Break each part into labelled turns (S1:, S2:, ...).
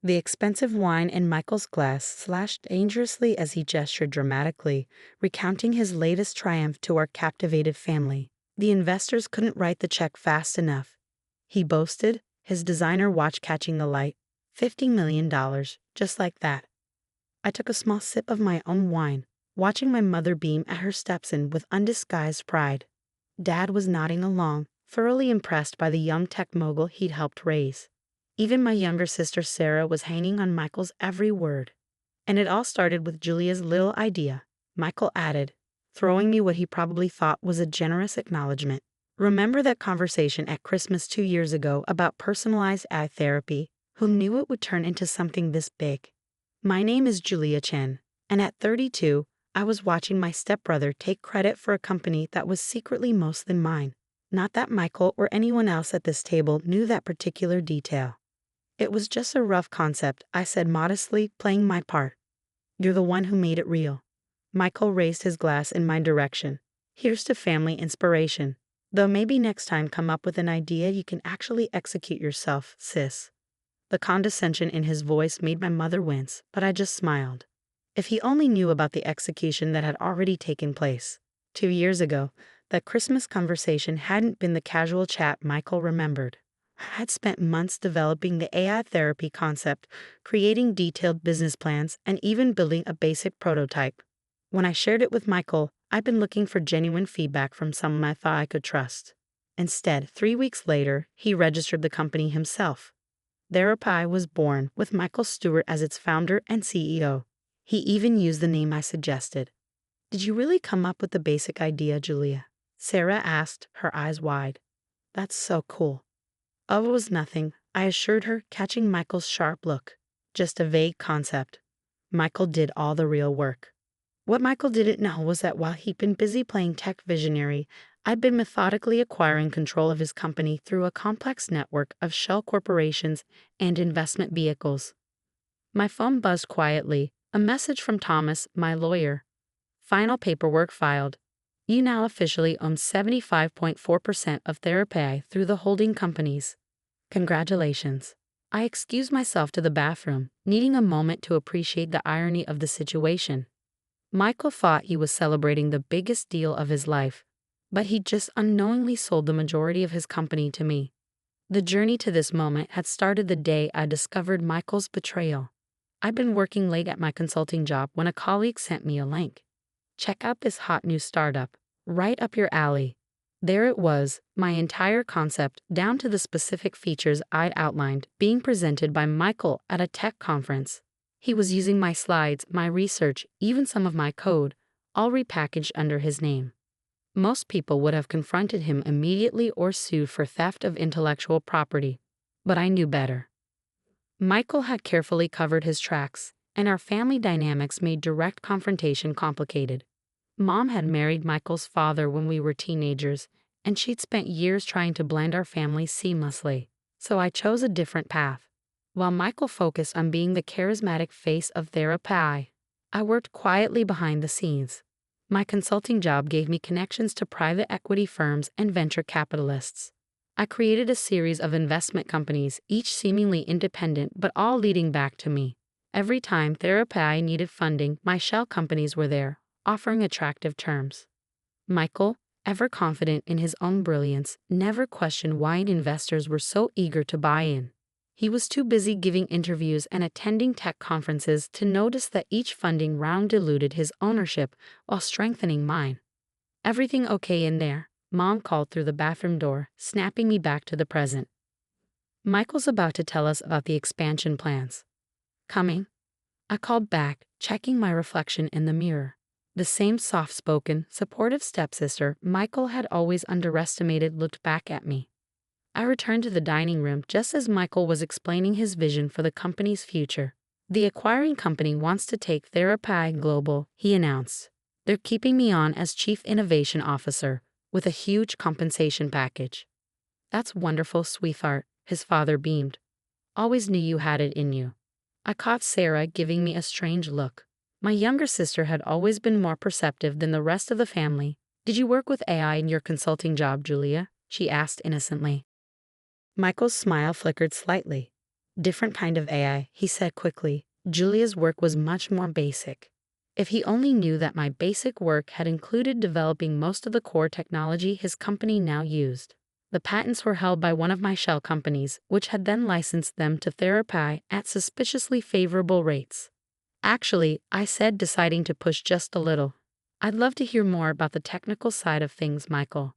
S1: The expensive wine in Michael's glass slashed dangerously as he gestured dramatically, recounting his latest triumph to our captivated family. The investors couldn't write the check fast enough. He boasted, his designer watch catching the light. $50 million, just like that. I took a small sip of my own wine, watching my mother beam at her stepson with undisguised pride. Dad was nodding along, thoroughly impressed by the young tech mogul he'd helped raise. Even my younger sister Sarah was hanging on Michael's every word. And it all started with Julia's little idea, Michael added, throwing me what he probably thought was a generous acknowledgment. Remember that conversation at Christmas 2 years ago about personalized eye therapy? Who knew it would turn into something this big? My name is Julia Chen, and at 32, I was watching my stepbrother take credit for a company that was secretly mostly mine. Not that Michael or anyone else at this table knew that particular detail. It was just a rough concept, I said modestly, playing my part. You're the one who made it real. Michael raised his glass in my direction. Here's to family inspiration. Though maybe next time come up with an idea you can actually execute yourself, sis. The condescension in his voice made my mother wince, but I just smiled. If he only knew about the execution that had already taken place. 2 years ago, that Christmas conversation hadn't been the casual chat Michael remembered. I had spent months developing the AI therapy concept, creating detailed business plans, and even building a basic prototype. When I shared it with Michael, I'd been looking for genuine feedback from someone I thought I could trust. Instead, 3 weeks later, he registered the company himself. Therapy was born, with Michael Stewart as its founder and CEO. He even used the name I suggested. Did you really come up with the basic idea, Julia? Sarah asked, her eyes wide. That's so cool. Oh, it was nothing, I assured her, catching Michael's sharp look. Just a vague concept. Michael did all the real work. What Michael didn't know was that while he'd been busy playing tech visionary, I'd been methodically acquiring control of his company through a complex network of shell corporations and investment vehicles. My phone buzzed quietly, a message from Thomas, my lawyer. Final paperwork filed. You now officially own 75.4% of Therapy through the holding companies. Congratulations. I excused myself to the bathroom, needing a moment to appreciate the irony of the situation. Michael thought he was celebrating the biggest deal of his life, but he just unknowingly sold the majority of his company to me. The journey to this moment had started the day I discovered Michael's betrayal. I'd been working late at my consulting job when a colleague sent me a link. Check out this hot new startup, right up your alley. There it was, my entire concept, down to the specific features I'd outlined, being presented by Michael at a tech conference. He was using my slides, my research, even some of my code, all repackaged under his name. Most people would have confronted him immediately or sued for theft of intellectual property, but I knew better. Michael had carefully covered his tracks, and our family dynamics made direct confrontation complicated. Mom had married Michael's father when we were teenagers, and she'd spent years trying to blend our families seamlessly, so I chose a different path. While Michael focused on being the charismatic face of Therapy, I worked quietly behind the scenes. My consulting job gave me connections to private equity firms and venture capitalists. I created a series of investment companies, each seemingly independent but all leading back to me. Every time Therapy needed funding, my shell companies were there, offering attractive terms. Michael, ever confident in his own brilliance, never questioned why investors were so eager to buy in. He was too busy giving interviews and attending tech conferences to notice that each funding round diluted his ownership while strengthening mine. Everything okay in there? Mom called through the bathroom door, snapping me back to the present. Michael's about to tell us about the expansion plans. Coming? I called back, checking my reflection in the mirror. The same soft-spoken, supportive stepsister Michael had always underestimated looked back at me. I returned to the dining room just as Michael was explaining his vision for the company's future. The acquiring company wants to take Therapy global, he announced. They're keeping me on as Chief Innovation Officer, with a huge compensation package. That's wonderful, sweetheart, his father beamed. Always knew you had it in you. I caught Sarah giving me a strange look. My younger sister had always been more perceptive than the rest of the family. Did you work with AI in your consulting job, Julia? She asked innocently. Michael's smile flickered slightly. Different kind of AI, he said quickly. Julia's work was much more basic. If he only knew that my basic work had included developing most of the core technology his company now used. The patents were held by one of my shell companies, which had then licensed them to therapy at suspiciously favorable rates. Actually, I said, deciding to push just a little. I'd love to hear more about the technical side of things, Michael.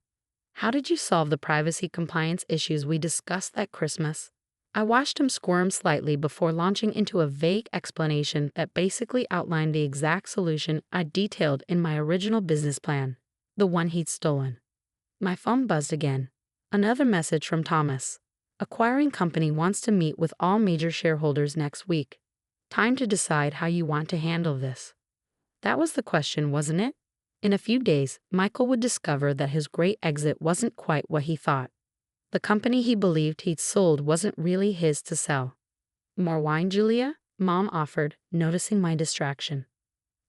S1: How did you solve the privacy compliance issues we discussed that Christmas? I watched him squirm slightly before launching into a vague explanation that basically outlined the exact solution I detailed in my original business plan, the one he'd stolen. My phone buzzed again. Another message from Thomas. Acquiring company wants to meet with all major shareholders next week. Time to decide how you want to handle this. That was the question, wasn't it? In a few days, Michael would discover that his great exit wasn't quite what he thought. The company he believed he'd sold wasn't really his to sell. More wine, Julia? Mom offered, noticing my distraction.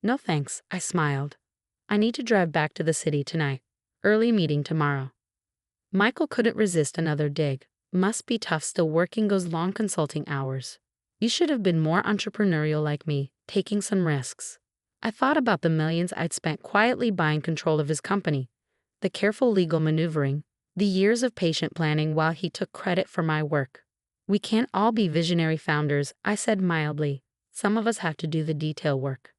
S1: No thanks, I smiled. I need to drive back to the city tonight. Early meeting tomorrow. Michael couldn't resist another dig. Must be tough still working those long consulting hours. You should have been more entrepreneurial like me, taking some risks. I thought about the millions I'd spent quietly buying control of his company, the careful legal maneuvering, the years of patient planning while he took credit for my work. We can't all be visionary founders, I said mildly. Some of us have to do the detail work.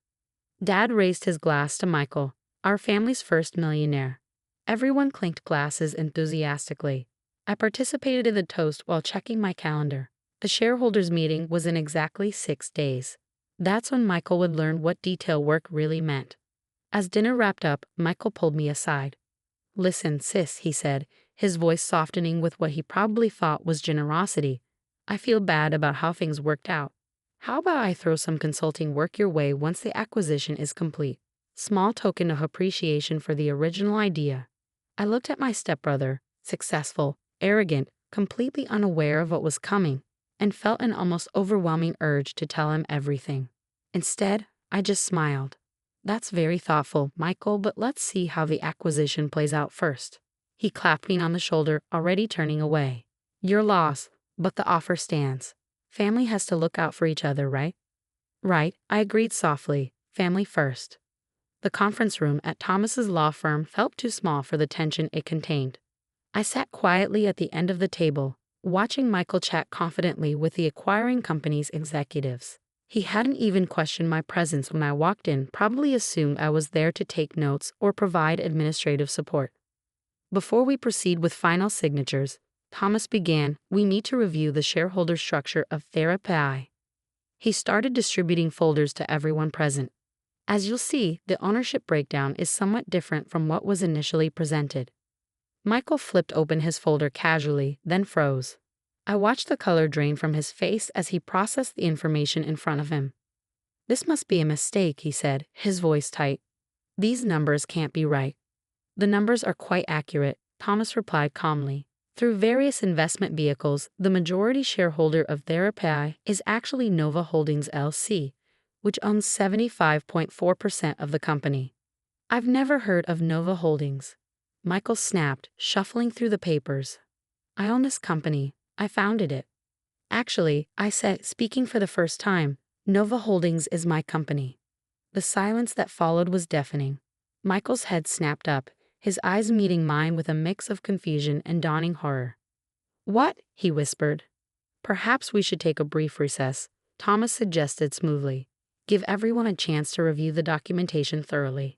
S1: Dad raised his glass to Michael, our family's first millionaire. Everyone clinked glasses enthusiastically. I participated in the toast while checking my calendar. The shareholders' meeting was in exactly 6 days. That's when Michael would learn what detail work really meant. As dinner wrapped up, Michael pulled me aside. Listen, sis, he said, his voice softening with what he probably thought was generosity. I feel bad about how things worked out. How about I throw some consulting work your way once the acquisition is complete? Small token of appreciation for the original idea. I looked at my stepbrother, successful, arrogant, completely unaware of what was coming, and felt an almost overwhelming urge to tell him everything. Instead, I just smiled. That's very thoughtful, Michael, but let's see how the acquisition plays out first. He clapped me on the shoulder, already turning away. Your loss, but the offer stands. Family has to look out for each other, right? Right, I agreed softly. Family first. The conference room at Thomas's law firm felt too small for the tension it contained. I sat quietly at the end of the table, watching Michael chat confidently with the acquiring company's executives. He hadn't even questioned my presence when I walked in, probably assumed I was there to take notes or provide administrative support. Before we proceed with final signatures, Thomas began, we need to review the shareholder structure of therapy. He started distributing folders to everyone present. As you'll see, the ownership breakdown is somewhat different from what was initially presented. Michael flipped open his folder casually, then froze. I watched the color drain from his face as he processed the information in front of him. This must be a mistake, he said, his voice tight. These numbers can't be right. The numbers are quite accurate, Thomas replied calmly. Through various investment vehicles, the majority shareholder of therapy is actually Nova Holdings LC, which owns 75.4% of the company. I've never heard of Nova Holdings. Michael snapped, shuffling through the papers. I own this company. I founded it. Actually, I said, speaking for the first time, Nova Holdings is my company. The silence that followed was deafening. Michael's head snapped up, his eyes meeting mine with a mix of confusion and dawning horror. What? He whispered. Perhaps we should take a brief recess, Thomas suggested smoothly. Give everyone a chance to review the documentation thoroughly.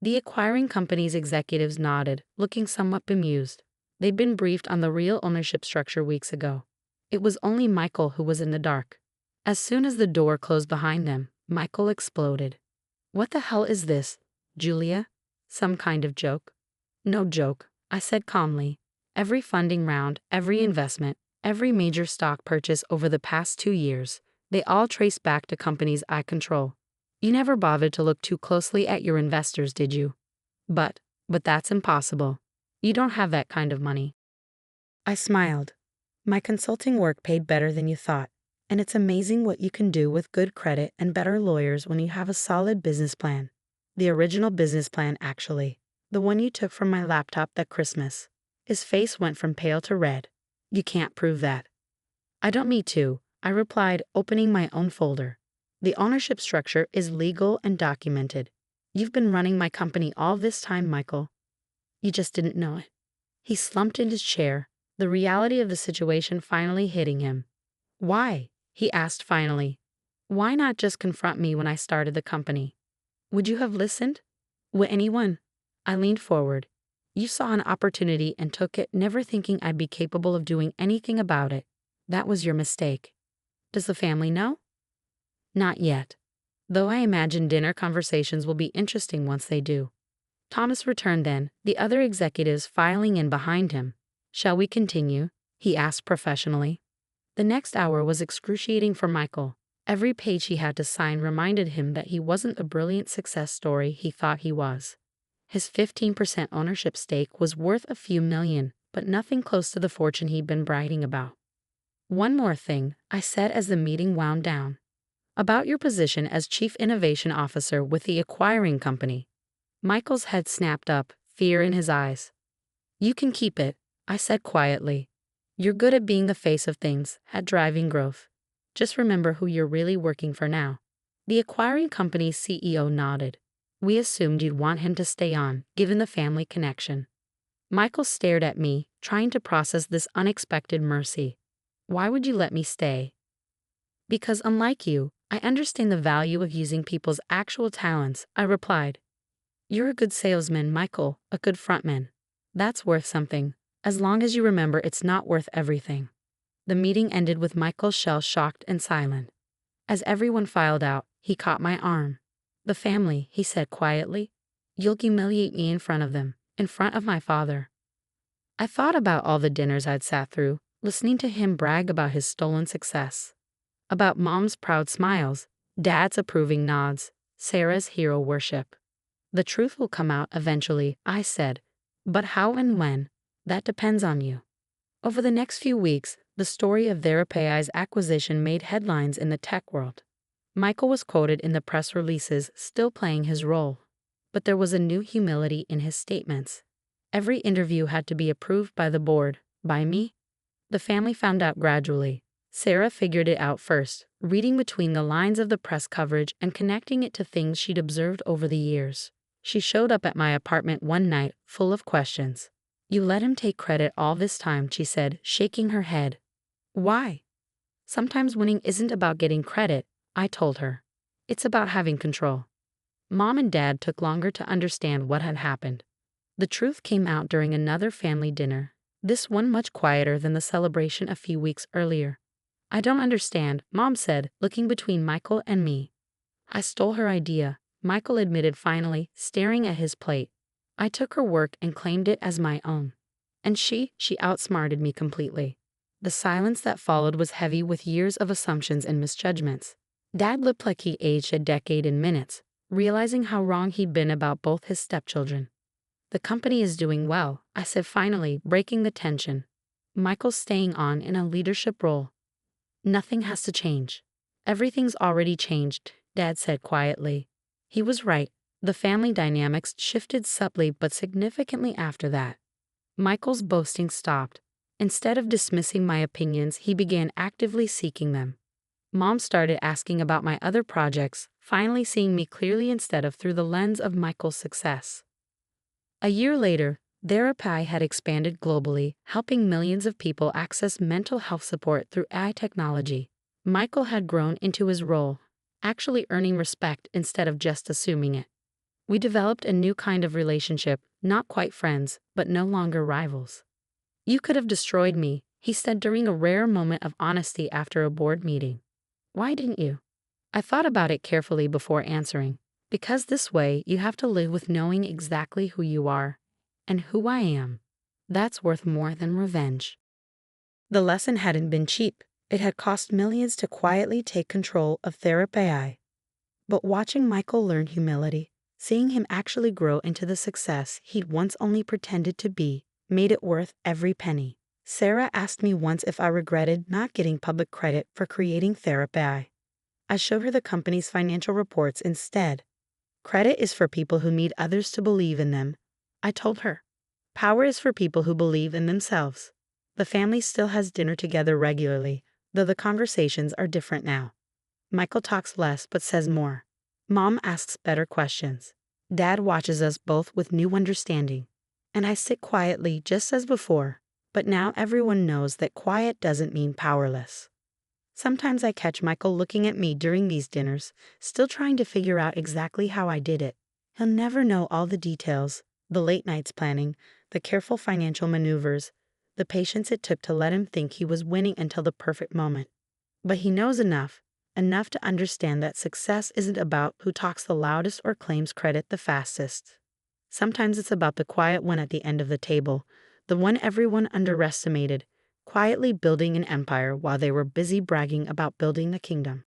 S1: The acquiring company's executives nodded, looking somewhat bemused. They'd been briefed on the real ownership structure weeks ago. It was only Michael who was in the dark. As soon as the door closed behind them, Michael exploded. What the hell is this, Julia? Some kind of joke? No joke, I said calmly. Every funding round, every investment, every major stock purchase over the past 2 years, they all trace back to companies I control. You never bothered to look too closely at your investors, did you? But that's impossible. You don't have that kind of money. I smiled. My consulting work paid better than you thought, and it's amazing what you can do with good credit and better lawyers when you have a solid business plan. The original business plan, actually. The one you took from my laptop that Christmas. His face went from pale to red. You can't prove that. I don't need to. I replied, opening my own folder. The ownership structure is legal and documented. You've been running my company all this time, Michael. You just didn't know it. He slumped in his chair, the reality of the situation finally hitting him. Why? He asked finally. Why not just confront me when I started the company? Would you have listened? Would anyone? I leaned forward. You saw an opportunity and took it, never thinking I'd be capable of doing anything about it. That was your mistake. Does the family know? Not yet. Though I imagine dinner conversations will be interesting once they do. Thomas returned then, the other executives filing in behind him. Shall we continue? He asked professionally. The next hour was excruciating for Michael. Every page he had to sign reminded him that he wasn't the brilliant success story he thought he was. His 15% ownership stake was worth a few million, but nothing close to the fortune he'd been bragging about. One more thing, I said as the meeting wound down. About your position as Chief Innovation Officer with the acquiring company. Michael's head snapped up, fear in his eyes. You can keep it, I said quietly. You're good at being the face of things, at driving growth. Just remember who you're really working for now. The acquiring company's CEO nodded. We assumed you'd want him to stay on, given the family connection. Michael stared at me, trying to process this unexpected mercy. Why would you let me stay? Because unlike you, I understand the value of using people's actual talents, I replied. You're a good salesman, Michael, a good frontman. That's worth something, as long as you remember it's not worth everything. The meeting ended with Michael shell-shocked and silent. As everyone filed out, he caught my arm. The family, he said quietly. You'll humiliate me in front of them, in front of my father. I thought about all the dinners I'd sat through, listening to him brag about his stolen success. About Mom's proud smiles, Dad's approving nods, Sarah's hero worship. The truth will come out eventually, I said. But how and when? That depends on you. Over the next few weeks, the story of TheraPai's acquisition made headlines in the tech world. Michael was quoted in the press releases, still playing his role. But there was a new humility in his statements. Every interview had to be approved by the board, by me. The family found out gradually. Sarah figured it out first, reading between the lines of the press coverage and connecting it to things she'd observed over the years. She showed up at my apartment one night, full of questions. You let him take credit all this time, she said, shaking her head. Why? Sometimes winning isn't about getting credit, I told her. It's about having control. Mom and Dad took longer to understand what had happened. The truth came out during another family dinner, this one much quieter than the celebration a few weeks earlier. I don't understand, Mom said, looking between Michael and me. I stole her idea, Michael admitted finally, staring at his plate. I took her work and claimed it as my own. And she outsmarted me completely. The silence that followed was heavy with years of assumptions and misjudgments. Dad looked like he aged a decade in minutes, realizing how wrong he'd been about both his stepchildren. The company is doing well, I said finally, breaking the tension. Michael's staying on in a leadership role. Nothing has to change. Everything's already changed, Dad said quietly. He was right. The family dynamics shifted subtly but significantly after that. Michael's boasting stopped. Instead of dismissing my opinions, he began actively seeking them. Mom started asking about my other projects, finally seeing me clearly instead of through the lens of Michael's success. A year later, TheraPai had expanded globally, helping millions of people access mental health support through AI technology. Michael had grown into his role, actually earning respect instead of just assuming it. We developed a new kind of relationship, not quite friends, but no longer rivals. You could have destroyed me, he said during a rare moment of honesty after a board meeting. Why didn't you? I thought about it carefully before answering. Because this way, you have to live with knowing exactly who you are and who I am. That's worth more than revenge. The lesson hadn't been cheap. It had cost millions to quietly take control of TheraPai. But watching Michael learn humility, seeing him actually grow into the success he'd once only pretended to be, made it worth every penny. Sarah asked me once if I regretted not getting public credit for creating TheraPai. I showed her the company's financial reports instead. Credit is for people who need others to believe in them, I told her. Power is for people who believe in themselves. The family still has dinner together regularly, though the conversations are different now. Michael talks less but says more. Mom asks better questions. Dad watches us both with new understanding. And I sit quietly just as before, but now everyone knows that quiet doesn't mean powerless. Sometimes I catch Michael looking at me during these dinners, still trying to figure out exactly how I did it. He'll never know all the details, the late nights planning, the careful financial maneuvers, the patience it took to let him think he was winning until the perfect moment. But he knows enough to understand that success isn't about who talks the loudest or claims credit the fastest. Sometimes it's about the quiet one at the end of the table, the one everyone underestimated, quietly building an empire while they were busy bragging about building a kingdom.